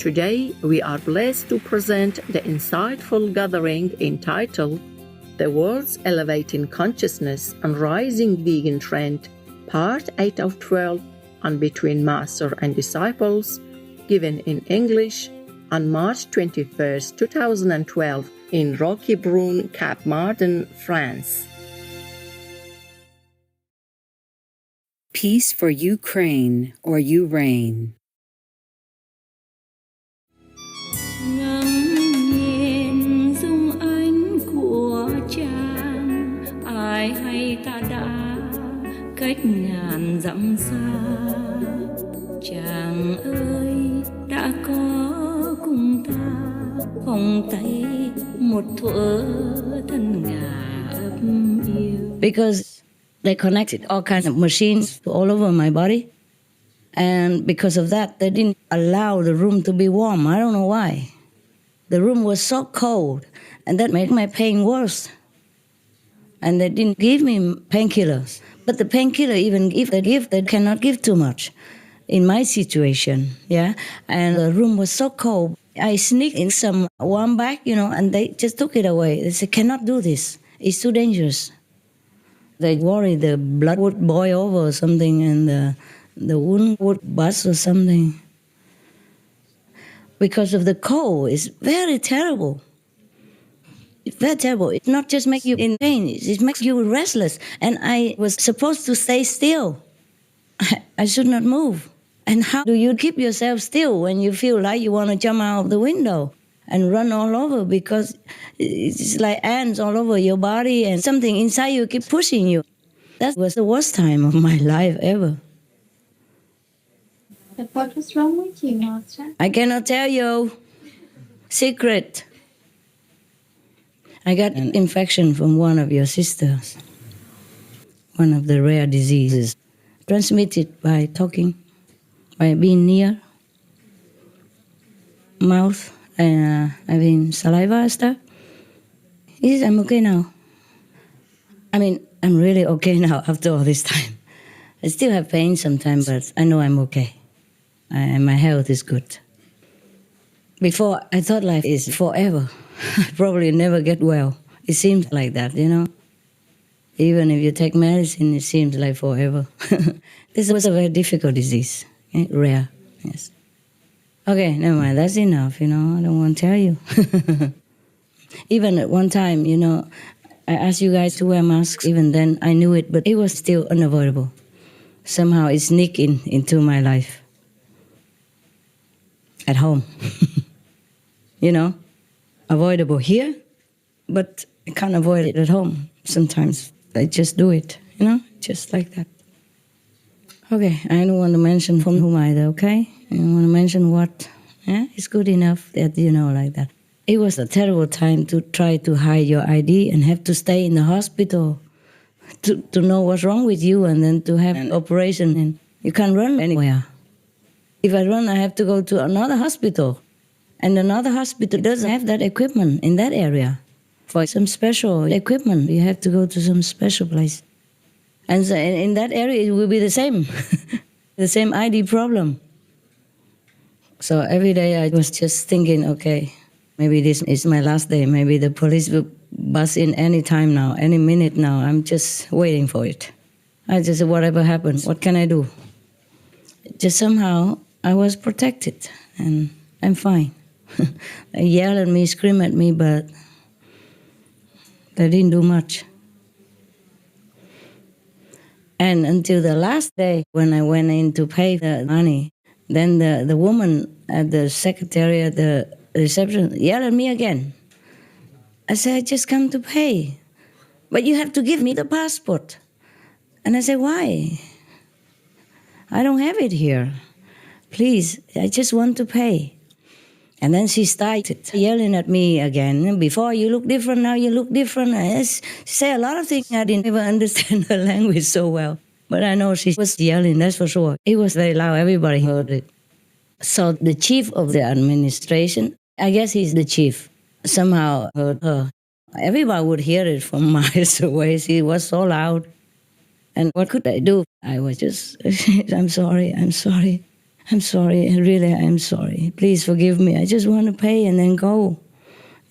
Today, we are blessed to present the insightful gathering entitled The World's Elevating Consciousness and Rising Vegan Trend, Part 8 of 12, on Between Master and Disciples, given in English on March 21st, 2012 in Roquebrune-Cap-Martin, France. Peace for Ukraine, or you reign. Ngắm nhìn dung ánh của chàng, ai hay ta đã cách ngàn dặm xa. Chàng ơi đã có cùng ta vòng tay một thuở thân ngà ấp yêu. Because they connected all kinds of machines all over my body. And because of that, they didn't allow the room to be warm. I don't know why. The room was so cold, and that made my pain worse. And they didn't give me painkillers. But the painkiller, even if they give, they cannot give too much in my situation, yeah? And the room was so cold. I sneaked in some warm bag, and they just took it away. They said, cannot do this. It's too dangerous. They worry the blood would boil over or something, and the wound would bust or something. Because of the cold, it's very terrible. It's very terrible. It not just makes you in pain, it makes you restless. And I was supposed to stay still. I should not move. And how do you keep yourself still when you feel like you want to jump out of the window and run all over, because it's like ants all over your body and something inside you keep pushing you. That was the worst time of my life ever. But what was wrong with you, Master? I cannot tell you. Secret. I got an infection from one of your sisters. One of the rare diseases transmitted by talking, by being near mouth and having saliva and stuff. Yes, I'm okay now. I'm really okay now after all this time. I still have pain sometimes, but I know I'm okay. And my health is good. Before, I thought life is forever. I probably never get well. It seems like that, Even if you take medicine, it seems like forever. This was a very difficult disease, rare, yes. Okay, never mind, that's enough, I don't want to tell you. Even at one time, I asked you guys to wear masks. Even then, I knew it, but it was still unavoidable. Somehow it sneaked into my life. At home. Avoidable here, but I can't avoid it at home. Sometimes I just do it, just like that. Okay, I don't want to mention from whom either, okay? I don't want to mention what. Yeah, it's good enough that like that. It was a terrible time to try to hide your ID and have to stay in the hospital to know what's wrong with you, and then to have an operation, and you can't run anywhere. If I run, I have to go to another hospital. And another hospital doesn't have that equipment in that area. For some special equipment, you have to go to some special place. And so in that area, it will be the same. The same ID problem. So every day I was just thinking, okay, maybe this is my last day. Maybe the police will bust in any time now, any minute now. I'm just waiting for it. I just said, whatever happens, what can I do? Just somehow I was protected, and I'm fine. They yell at me, scream at me, but they didn't do much. And until the last day, when I went in to pay the money, then the woman at the secretariat, the reception, yelled at me again. I said, I just come to pay, but you have to give me the passport. And I said, why? I don't have it here. Please, I just want to pay. And then she started yelling at me again. Before you look different, now you look different. She said a lot of things. I didn't even understand her language so well. But I know she was yelling, that's for sure. It was very loud, everybody heard it. So the chief of the administration, I guess he's the chief, somehow heard her. Everybody would hear it from miles away. She was so loud. And what could I do? I was just, I'm sorry. I'm sorry, really, I'm sorry. Please forgive me. I just want to pay and then go,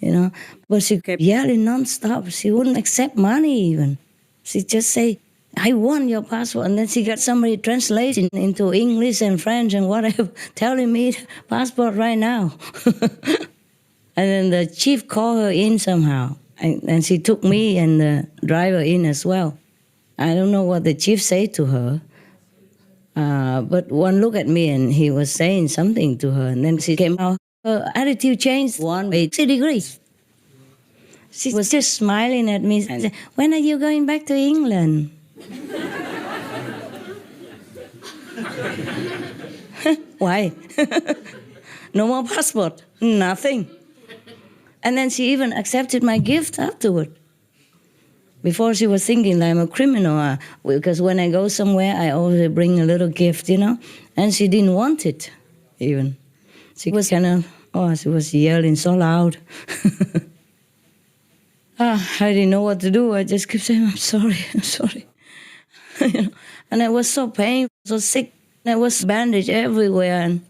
you know. But she kept yelling nonstop. She wouldn't accept money even. She just say, I want your passport. And then she got somebody translating into English and French and whatever, telling me passport right now. And then the chief called her in somehow. And she took me and the driver in as well. I don't know what the chief said to her. But one looked at me and he was saying something to her. And then she came out. Her attitude changed 180 degrees. She was just smiling at me and said, when are you going back to England? Why? No more passport. Nothing. And then she even accepted my gift afterward. Before she was thinking that I'm a criminal, because when I go somewhere, I always bring a little gift, you know. And she didn't want it, even. She was kind of, she was yelling so loud. I didn't know what to do. I just kept saying, I'm sorry, I'm sorry. You know? And I was so painful, so sick. There was bandage everywhere.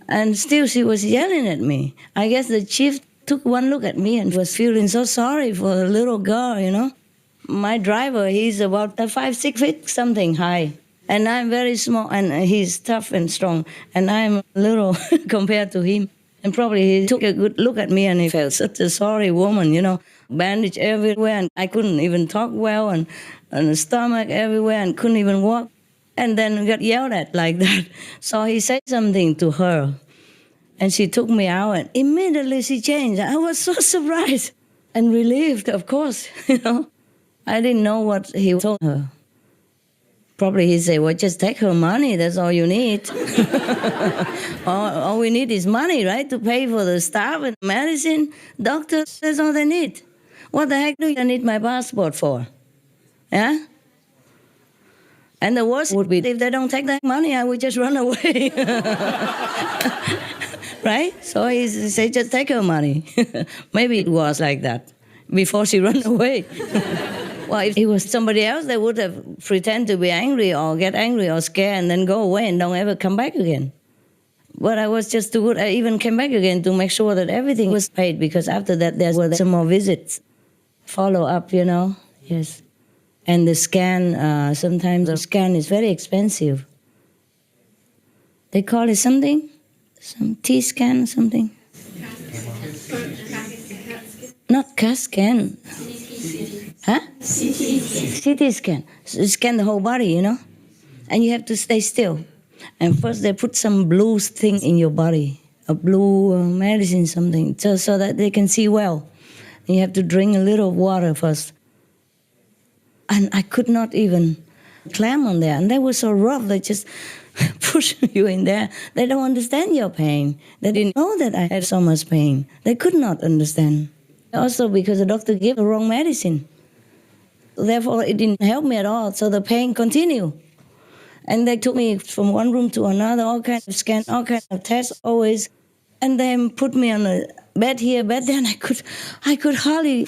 And still she was yelling at me. I guess the chief took one look at me and was feeling so sorry for the little girl, you know. My driver, he's about 5-6 feet something high. And I'm very small, and he's tough and strong. And I'm little compared to him. And probably he took a good look at me and he felt such a sorry woman, you know. Bandage everywhere, and I couldn't even talk well, and the stomach everywhere, and couldn't even walk. And then got yelled at like that. So he said something to her. And she took me out, and immediately she changed. I was so surprised and relieved, of course, you know. I didn't know what he told her. Probably he said, well, just take her money, that's all you need. all we need is money, right, to pay for the staff and medicine, doctors, that's all they need. What the heck do you need my passport for? Yeah? And the worst would be if they don't take that money, I would just run away. Right? So he said, just take her money. Maybe it was like that before she ran away. Well, if it was somebody else, they would have pretend to be angry or get angry or scared and then go away and don't ever come back again. But I was just too good. I even came back again to make sure that everything was paid, because after that there were some more visits, follow up, you know. Yes. And the scan, sometimes the scan is very expensive. They call it something? Some T scan, something? Not CAT scan. Huh? CT scan. So scan the whole body, you know? And you have to stay still. And first they put some blue thing in your body, a blue medicine, something, so that they can see well. And you have to drink a little water first. And I could not even climb on there. And they were so rough, they just push you in there. They don't understand your pain. They didn't know that I had so much pain. They could not understand. Also because the doctor gave the wrong medicine. Therefore, it didn't help me at all. So the pain continued. And they took me from one room to another, all kinds of scans, all kinds of tests, always. And then put me on a bed here, bed there, and I could hardly,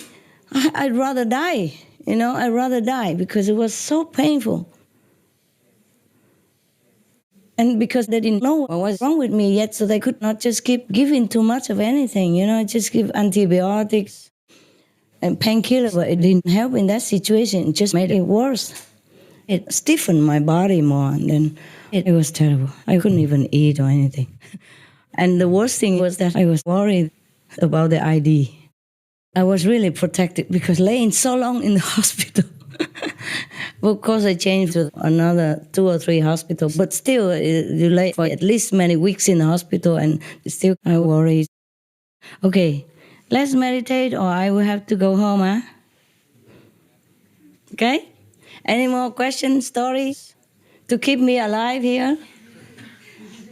I'd rather die. You know, I'd rather die because it was so painful. And because they didn't know what was wrong with me yet, so they could not just keep giving too much of anything, you know, just give antibiotics and painkillers. But it didn't help in that situation. It just made it worse. It stiffened my body more, and then it was terrible. I couldn't even eat or anything. And the worst thing was that I was worried about the ID. I was really protected because laying so long in the hospital. Of course, I changed to another 2 or 3 hospitals, but still, you lay for at least many weeks in the hospital, and still I worried. Okay, let's meditate, or I will have to go home, huh? Okay? Any more questions, stories to keep me alive here?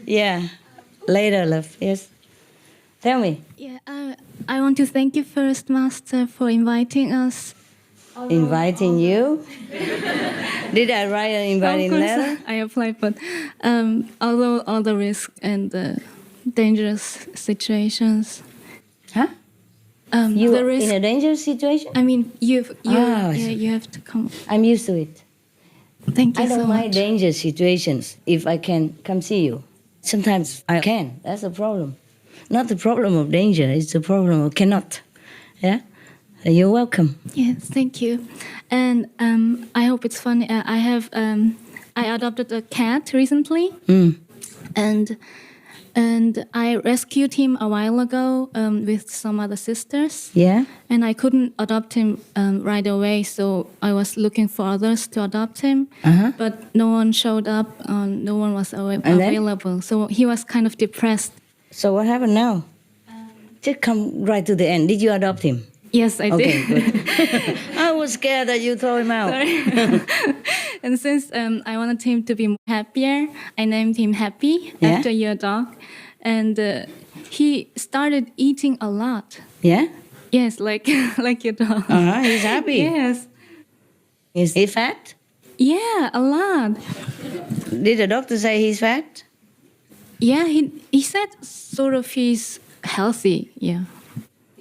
Yeah, later, love. Yes. Tell me. Yeah, I want to thank you first, Master, for inviting us. Inviting you? Did I write an inviting letter? I applied, but although all the risks and the dangerous situations. Huh? You the risk, in a dangerous situation? I mean, you have to come. I'm used to it. Thank you I don't so mind much. danger situations if I can come see you. Sometimes I can. That's the problem. Not the problem of danger. It's the problem of cannot. Yeah. You're welcome. Yes, thank you. And I hope it's funny. I adopted a cat recently, and I rescued him a while ago with some other sisters. Yeah. And I couldn't adopt him right away, so I was looking for others to adopt him. But no one showed up. No one was then? available. So he was kind of depressed. So what happened now? Just come right to the end. Did you adopt him? Yes, I Okay, did. good. I was scared that you throw him out. Sorry. And since I wanted him to be happier, I named him Happy Yeah? after your dog. And he started eating a lot. Yeah? Yes, like like your dog. He's happy. Yes. Is he fat? Yeah, a lot. Did the doctor say he's fat? Yeah, he said sort of he's healthy. Yeah.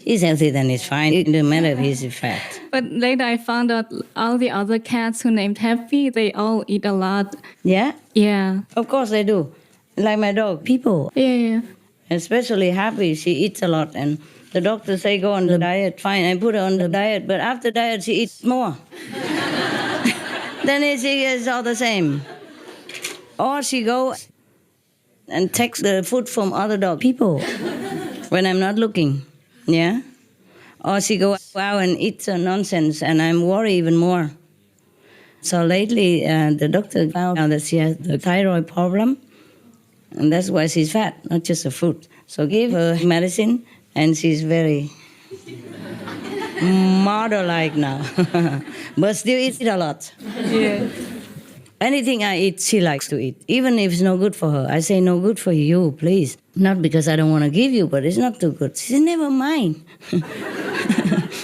He's healthy, then it's fine. It doesn't matter if he's fat. But later I found out all the other cats who named Happy, they all eat a lot. Yeah? Yeah. Of course they do. Like my dog. People, Yeah. especially Happy, she eats a lot. And the doctor say go on the diet. Fine, I put her on the diet. But after diet, she eats more. Then she gets all the same. Or she go and takes the food from other dog people when I'm not looking. Yeah? Or she go out and eat some nonsense, and I'm worried even more. So lately, the doctor found out that she has the thyroid problem, and that's why she's fat, not just the food. So give her medicine, and she's very model-like now. But still eats a lot. Yeah. Anything I eat, she likes to eat, even if it's no good for her. I say, no good for you, please. Not because I don't want to give you, but it's not too good. She said, never mind.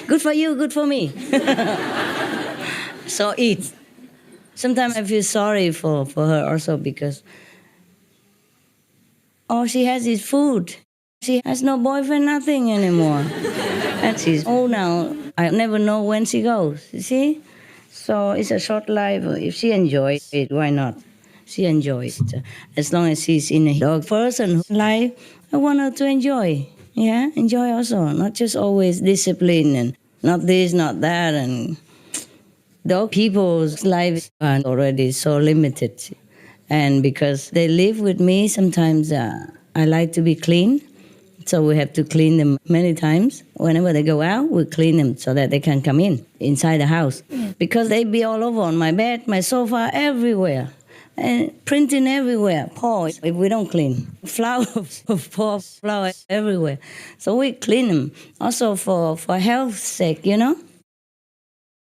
Good for you, good for me. So eat. Sometimes I feel sorry for her also because, she has this food. She has no boyfriend, nothing anymore. And she's old now. I never know when she goes, you see? So it's a short life. If she enjoys it, why not? She enjoys it. As long as she's in a dog person life, I want her to enjoy. Yeah, enjoy also. Not just always discipline and not this, not that. And dog people's lives are already so limited. And because they live with me, sometimes I like to be clean. So we have to clean them many times. Whenever they go out, we clean them so that they can come inside the house. Yeah. Because they be all over on my bed, my sofa, everywhere. And printing everywhere, paws, if we don't clean. Flowers, flowers everywhere. So we clean them. Also for health's sake, you know.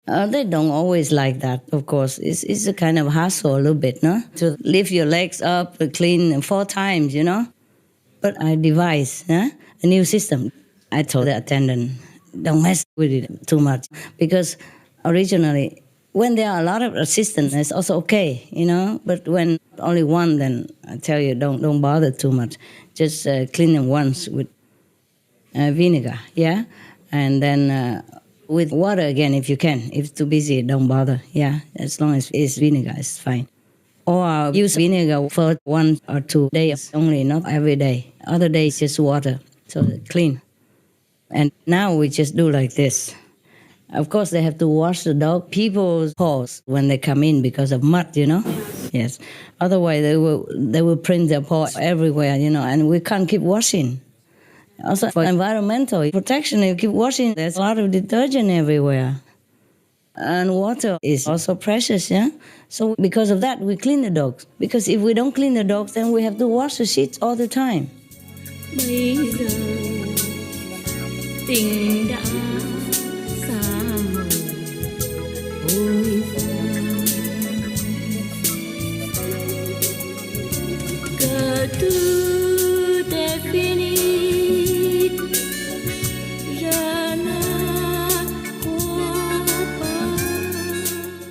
They don't always like that, of course. It's a kind of hassle a little bit, no? To lift your legs up, clean them 4 times, you know. But I devised a new system. I told the attendant, don't mess with it too much. Because originally, when there are a lot of assistants, it's also okay, you know. But when only one, then I tell you, don't bother too much. Just clean them once with vinegar, yeah? And then with water again if you can. If it's too busy, don't bother, yeah? As long as it's vinegar, it's fine. Or I'll use vinegar for 1 or 2 days only, not every day. Other days, just water, so clean. And now we just do like this. Of course, they have to wash the dog people's paws when they come in because of mud, you know? Yes. Otherwise, they will print their paws everywhere, you know, and we can't keep washing. Also, for environmental protection, if you keep washing, there's a lot of detergent everywhere. And water is also precious, yeah? So because of that, we clean the dogs. Because if we don't clean the dogs, then we have to wash the sheets all the time. Bây giờ tình đã xa mờ vội vàng, cờ tư